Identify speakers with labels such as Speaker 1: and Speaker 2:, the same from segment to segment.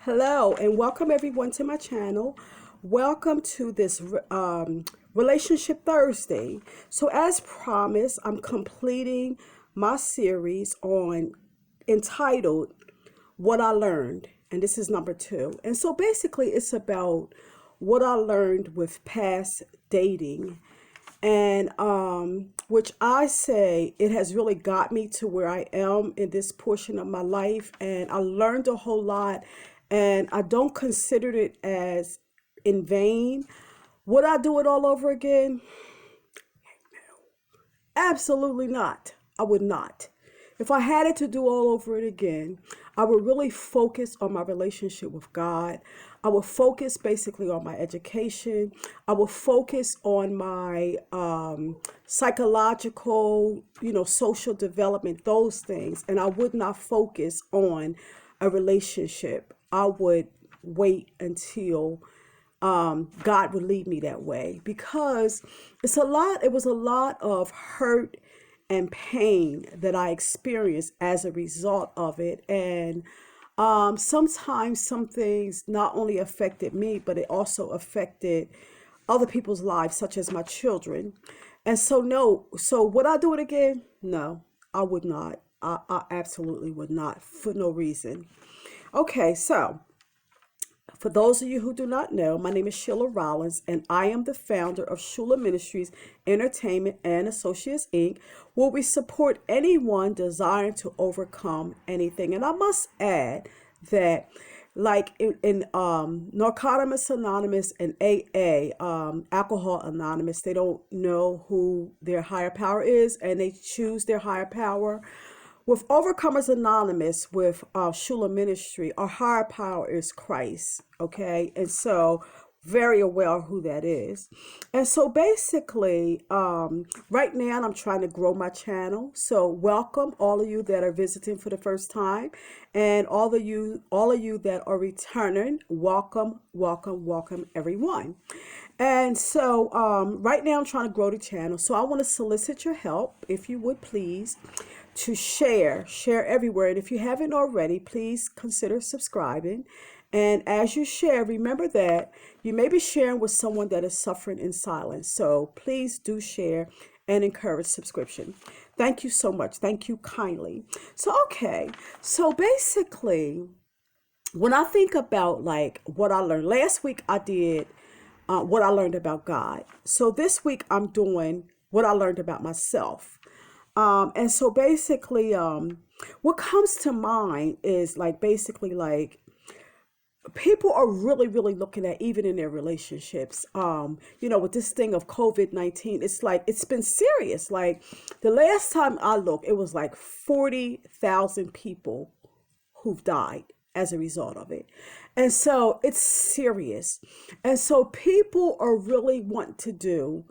Speaker 1: Hello and welcome everyone to my channel. Welcome to this Relationship Thursday. So as promised, I'm completing my series on entitled What I Learned, and this is number 2. And so basically it's about what I learned with past dating, and which I say it has really got me to where I am in this portion of my life, and I learned a whole lot, and I don't consider it as in vain. Would I do it all over again? Absolutely not. I would not. If I had it to do all over it again, I would really focus on my relationship with God. I would focus basically on my education. I would focus on my psychological, social development, those things. And I would not focus on a relationship. I would wait until God would lead me that way, because it was a lot of hurt and pain that I experienced as a result of it. And sometimes some things not only affected me, but it also affected other people's lives, such as my children. And so, no, so would I do it again? No, I would not. I absolutely would not, for no reason. Okay, so for those of you who do not know, my name is Sheila Rollins, and I am the founder of H.U.L.A Ministries, Entertainment and Associates, Inc., where we support anyone desiring to overcome anything. And I must add that, like in Narcotics Anonymous and AA, Alcohol Anonymous, they don't know who their higher power is, and they choose their higher power. With Overcomers Anonymous, with H.U.L.A Ministry, our higher power is Christ, okay? And so, very aware who that is. And so basically, right now I'm trying to grow my channel. So welcome all of you that are visiting for the first time, and all of you that are returning. Welcome, welcome, welcome, everyone. And so right now I'm trying to grow the channel. So I want to solicit your help, if you would please, to share everywhere. And if you haven't already, please consider subscribing. And as you share, remember that you may be sharing with someone that is suffering in silence. So please do share and encourage subscription. Thank you so much. Thank you kindly. So, okay. So basically, when I think about like what I learned last week, I did what I learned about God. So this week I'm doing what I learned about myself. And so basically, what comes to mind is like basically like people are really, really looking at, even in their relationships, with this thing of COVID-19, it's like, it's been serious. Like the last time I looked, it was like 40,000 people who've died as a result of it. And so it's serious. And so people are really wanting to do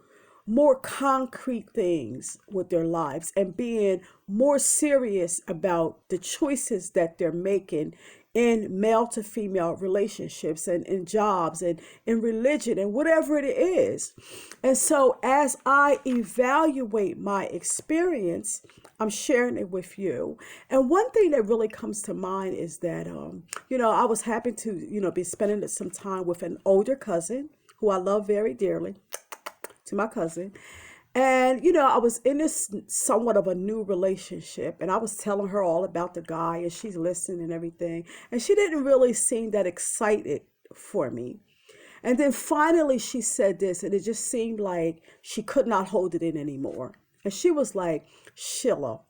Speaker 1: more concrete things with their lives and being more serious about the choices that they're making in male to female relationships and in jobs and in religion and whatever it is. And so as I evaluate my experience, I'm sharing it with you. And one thing that really comes to mind is that, I was happy to, be spending some time with an older cousin who I love very dearly, to my cousin. And, I was in this somewhat of a new relationship, and I was telling her all about the guy, and she's listening and everything. And she didn't really seem that excited for me. And then finally she said this, and it just seemed like she could not hold it in anymore. And she was like, Sheila,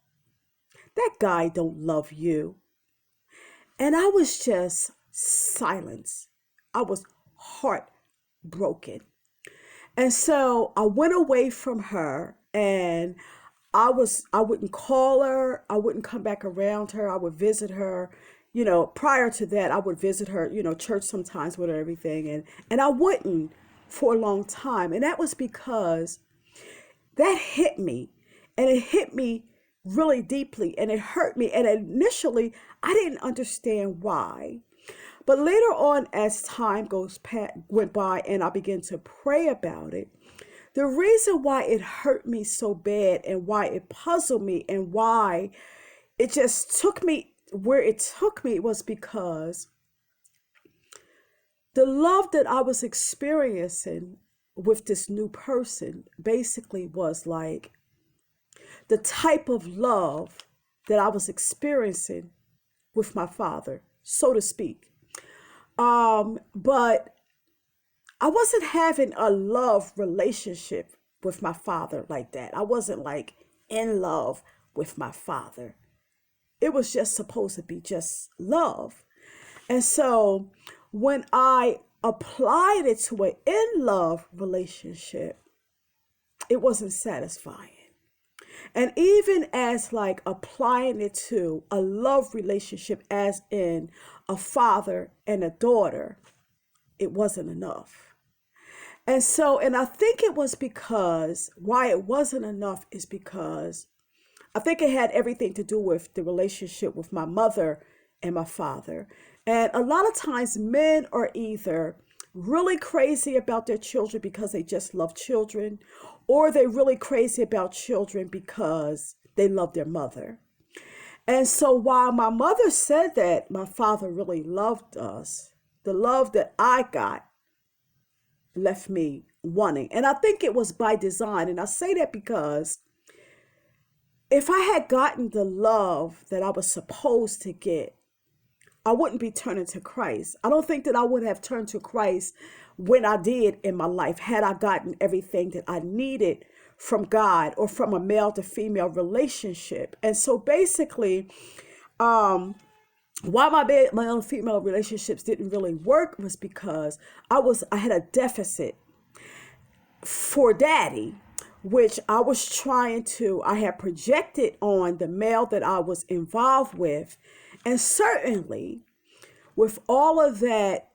Speaker 1: that guy don't love you. And I was just silenced. I was heartbroken. And so I went away from her, and I wouldn't call her. I wouldn't come back around her. I would visit her. Prior to that, I would visit her, church sometimes with her, everything. And I wouldn't for a long time. And that was because that hit me, and it hit me really deeply, and it hurt me. And initially I didn't understand why. But later on, as time went by and I began to pray about it, the reason why it hurt me so bad, and why it puzzled me, and why it just took me where it took me, was because the love that I was experiencing with this new person basically was like the type of love that I was experiencing with my father, so to speak. But I wasn't having a love relationship with my father like that. I wasn't like in love with my father. It was just supposed to be just love. And so when I applied it to an in love relationship, it wasn't satisfying. And even as like applying it to a love relationship, as in a father and a daughter, it wasn't enough. And so, and I think it was because why it wasn't enough is because I think it had everything to do with the relationship with my mother and my father. And a lot of times men are either really crazy about their children because they just love children, or they're really crazy about children because they love their mother. And so while my mother said that my father really loved us, the love that I got left me wanting. And I think it was by design. And I say that because if I had gotten the love that I was supposed to get, I wouldn't be turning to Christ. I don't think that I would have turned to Christ when I did in my life had I gotten everything that I needed from God or from a male to female relationship. And so basically, why my own female relationships didn't really work was because I had a deficit for daddy, which I had projected on the male that I was involved with. And certainly with all of that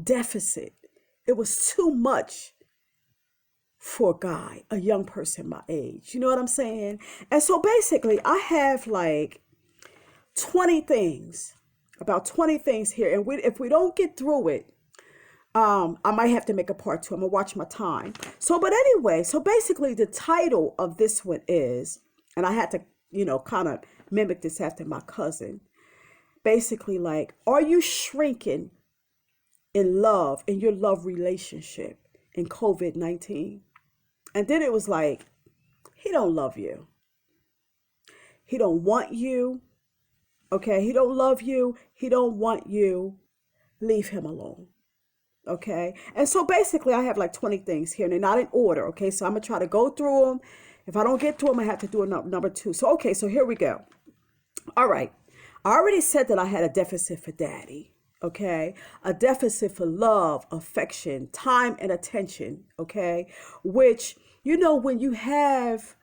Speaker 1: deficit, it was too much for a guy, a young person my age. You know what I'm saying? And so basically I have like 20 things, about 20 things here. And if we don't get through it, I might have to make a part two. I'm gonna watch my time. So, but anyway, so basically the title of this one is, and I had to, kind of mimic this after my cousin. Basically, like, are you shrinking in love, in your love relationship in COVID-19? And then it was like, he don't love you. He don't want you. Okay, he don't love you. He don't want you. Leave him alone. Okay. And so basically I have like 20 things here and they're not in order. Okay. So I'm going to try to go through them. If I don't get through them, I have to do a number two. So, okay. So here we go. All right. I already said that I had a deficit for daddy. Okay. A deficit for love, affection, time, and attention. Okay. Which, when you have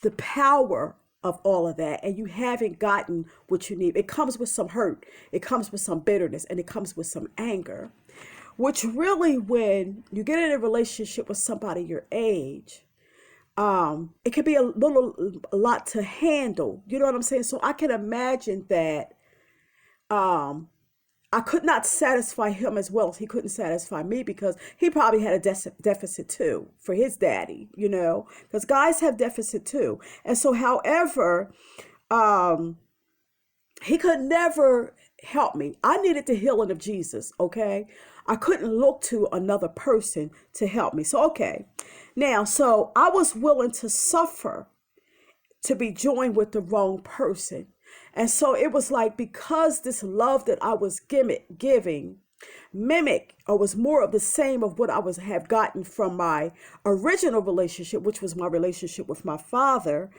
Speaker 1: the power of all of that and you haven't gotten what you need, it comes with some hurt. It comes with some bitterness and it comes with some anger. Which really, when you get in a relationship with somebody your age, it can be a lot to handle. You know what I'm saying? So I can imagine that I could not satisfy him as well as he couldn't satisfy me because he probably had a deficit too for his daddy, because guys have deficit too. And so, however, he could never help me. I needed the healing of Jesus, okay? I couldn't look to another person to help me. So, okay. Now, so I was willing to suffer to be joined with the wrong person. And so it was like, because this love that I was giving mimic or was more of the same of what I have gotten from my original relationship, which was my relationship with my father,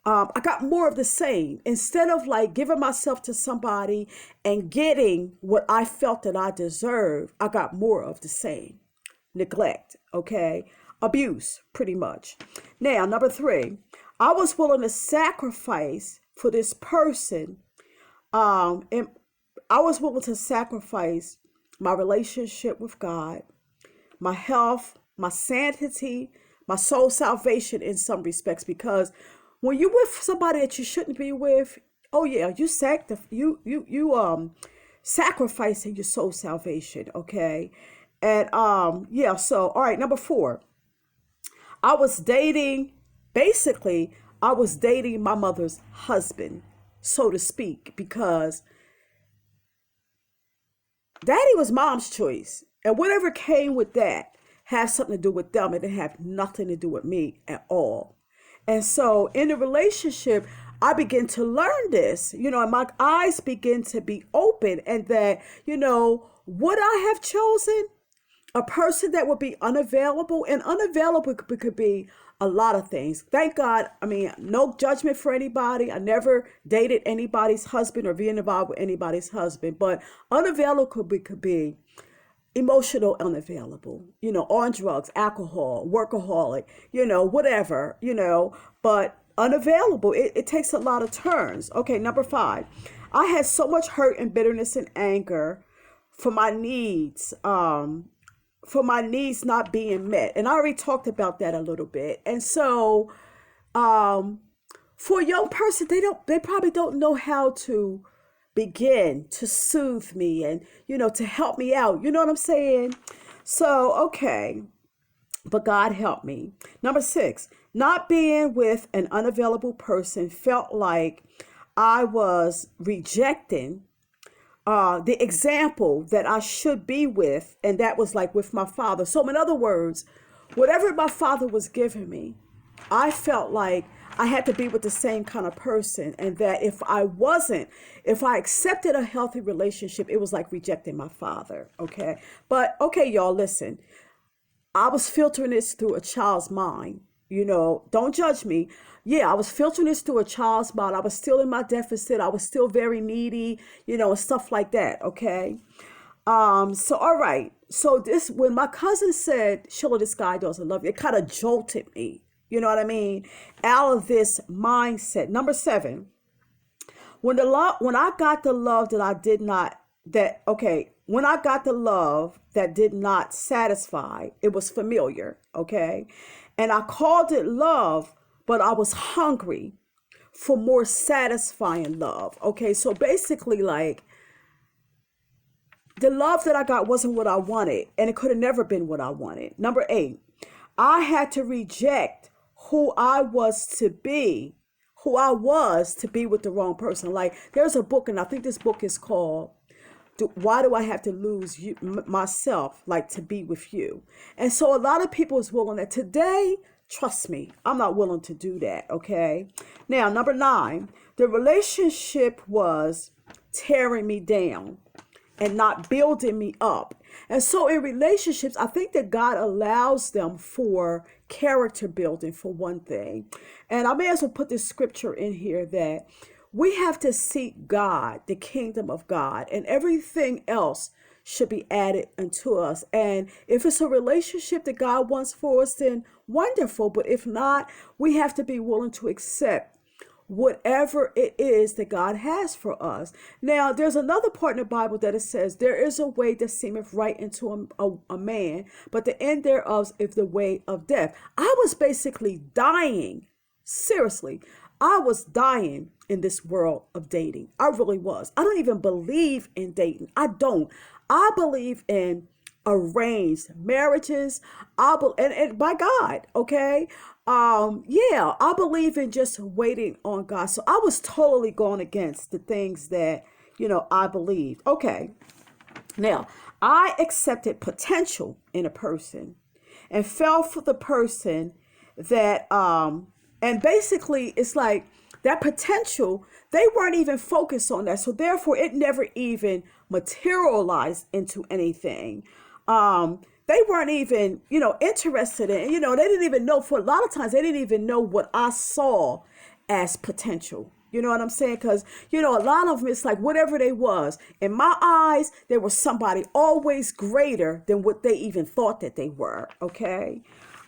Speaker 1: I got more of the same. Instead of like giving myself to somebody and getting what I felt that I deserved, I got more of the same. Neglect, okay? Abuse, pretty much. Now, number 3, I was willing to sacrifice for this person. And I was willing to sacrifice my relationship with God, my health, my sanity, my soul salvation in some respects, because when you're with somebody that you shouldn't be with, oh yeah, you sacrificing your soul salvation, okay? And yeah, so all right, number 4. Basically, I was dating my mother's husband, so to speak, because Daddy was mom's choice. And whatever came with that has something to do with them. It didn't have nothing to do with me at all. And so in the relationship, I begin to learn this, and my eyes begin to be open, and that, what I have chosen, a person that would be unavailable, and unavailable could be a lot of things. Thank God. I mean, no judgment for anybody. I never dated anybody's husband or being involved with anybody's husband, but unavailable could be emotional unavailable, on drugs, alcohol, workaholic, whatever, but unavailable. It takes a lot of turns. Okay, number 5. I had so much hurt and bitterness and anger for my needs, not being met. And I already talked about that a little bit. And so, um, for a young person, they probably don't know how to begin to soothe me and, to help me out. You know what I'm saying? So, okay, but God helped me. Number 6, not being with an unavailable person felt like I was rejecting the example that I should be with, and that was like with my father. So, in other words, whatever my father was giving me, I felt like I had to be with the same kind of person, and that if I accepted a healthy relationship, it was like rejecting my father. Okay. But okay, y'all, listen, I was filtering this through a child's mind. Don't judge me. Yeah, I was filtering this through a child's mind. I was still in my deficit. I was still very needy, and stuff like that. Okay. So all right. So this, when my cousin said, Sheila, this guy doesn't love you, it kind of jolted me. You know what I mean? Out of this mindset. Number 7, when I got the love that I did not, that, okay, when I got the love that did not satisfy, it was familiar. Okay. And I called it love, but I was hungry for more satisfying love. Okay. So basically, like, the love that I got wasn't what I wanted, and it could have never been what I wanted. Number 8, I had to reject who I was to be, with the wrong person. Like, there's a book, and I think this book is called Why Do I Have to Lose You, Myself, like, to be with you? And so a lot of people is willing that today. Trust me, I'm not willing to do that. Okay. Now, number 9, the relationship was tearing me down and not building me up. And so in relationships, I think that God allows them for character building, for one thing. And I may as well put this scripture in here, that we have to seek God, the kingdom of God, and everything else should be added unto us. And if it's a relationship that God wants for us, then wonderful. But if not, we have to be willing to accept whatever it is that God has for us. Now, there's another part in the Bible that it says, there is a way that seemeth right unto a man, but the end thereof is the way of death. I was basically dying. Seriously, I was dying in this world of dating. I really was. I don't even believe in dating. I don't. I believe in arranged marriages. And by God, okay? Yeah, I believe in just waiting on God. So I was totally going against the things that, I believed. Okay. Now, I accepted potential in a person and fell for the person that, and basically it's like that potential, they weren't even focused on that. So therefore it never even materialized into anything. They weren't even, interested in, they didn't even know, for a lot of times, they didn't even know what I saw as potential. You know what I'm saying? Because, a lot of them, it's like whatever they was. In my eyes, they were somebody always greater than what they even thought that they were. Okay.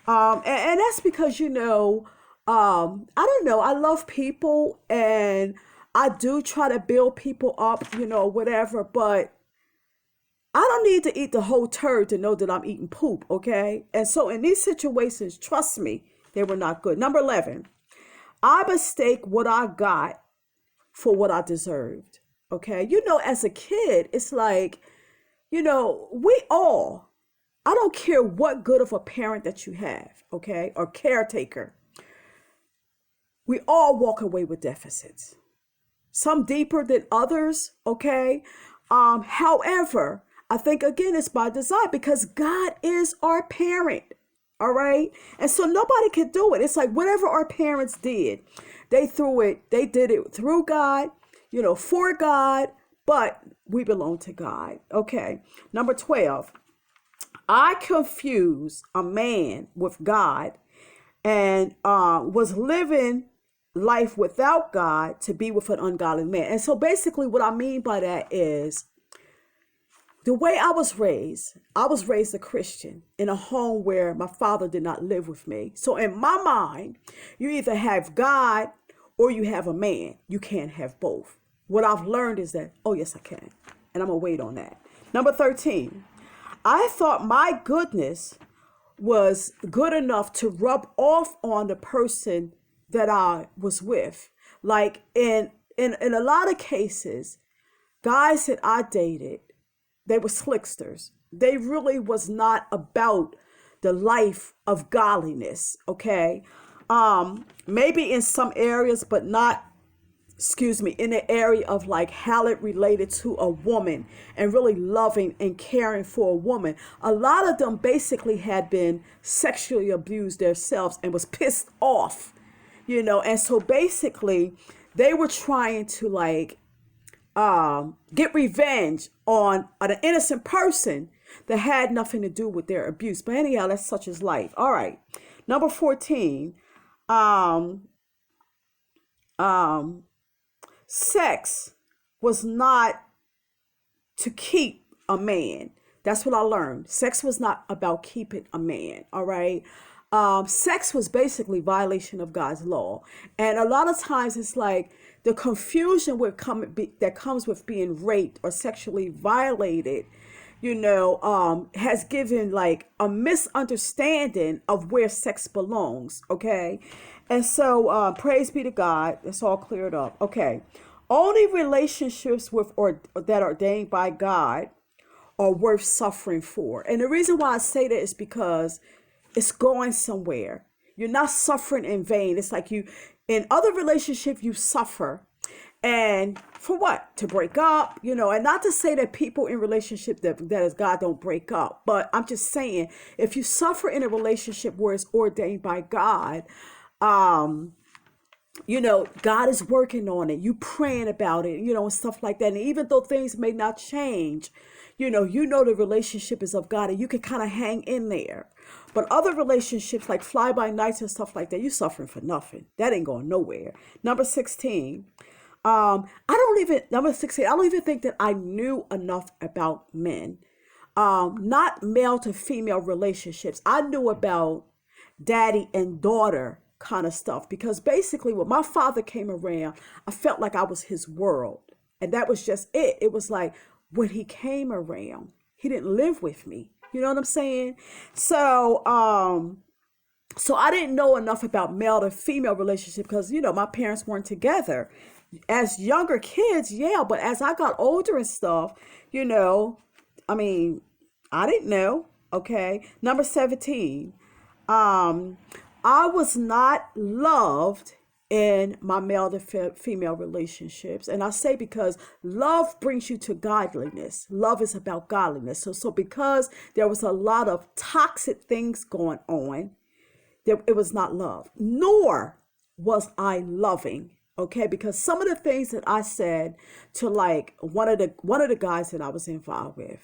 Speaker 1: And that's because, I don't know, I love people, and I do try to build people up, whatever, but I don't need to eat the whole turd to know that I'm eating poop, okay? And so in these situations, trust me, they were not good. Number 11, I mistake what I got for what I deserved, okay? As a kid, it's like, we all, I don't care what good of a parent that you have, okay, or caretaker, we all walk away with deficits. Some deeper than others, okay? However, I think again it's by design because God is our parent. All right. And so nobody could do it. It's like whatever our parents did, they did it through God, for God, but we belong to God. Okay. Number 12, I confuse a man with God and was living life without God to be with an ungodly man. And so basically what I mean by that is the way I was raised a Christian in a home where my father did not live with me. So in my mind, you either have God or you have a man. You can't have both. What I've learned is that, oh, yes, I can. And I'm going to wait on that. Number 13, I thought my goodness was good enough to rub off on the person that I was with. Like in a lot of cases, guys that I dated, they were slicksters. They really was not about the life of godliness, okay? Maybe in some areas, but not, in the area of like how it related to a woman and really loving and caring for a woman. A lot of them basically had been sexually abused themselves and was pissed off, and so basically they were trying to like get revenge on an innocent person that had nothing to do with their abuse. But anyhow, that's such as life. All right. Number 14, sex was not to keep a man. That's what I learned. Sex was not about keeping a man. All right. Sex was basically violation of God's law. And a lot of times it's like the confusion that comes with being raped or sexually violated, has given like a misunderstanding of where sex belongs. Okay. And so praise be to God. It's all cleared up. Okay. Only relationships that are ordained by God are worth suffering for. And the reason why I say that is because it's going somewhere. You're not suffering in vain. It's like in other relationships, you suffer. And for what? To break up, and not to say that people in relationship that is God don't break up. But I'm just saying, if you suffer in a relationship where it's ordained by God, God is working on it. You praying about it, and stuff like that. And even though things may not change, the relationship is of God and you can kind of hang in there. But other relationships like fly by nights and stuff like that, you suffering for nothing. That ain't going nowhere. Number 16, number 16, I don't even think that I knew enough about men. Not male to female relationships. I knew about daddy and daughter kind of stuff because basically when my father came around, I felt like I was his world. And that was just it. It was like when he came around, he didn't live with me. You know what I'm saying? So, so I didn't know enough about male to female relationship because, my parents weren't together. As younger kids, yeah, but as I got older and stuff, I didn't know. Okay. Number 17, I was not loved in my male to female relationships. And I say because love brings you to godliness. Love is about godliness. So because there was a lot of toxic things going on, it was not love, nor was I loving. Okay, because some of the things that I said to like one of the guys that I was involved with,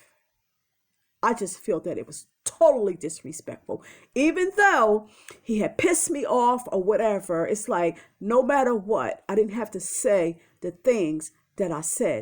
Speaker 1: I just feel that it was totally disrespectful. Even though he had pissed me off or whatever, it's like no matter what, I didn't have to say the things that I said.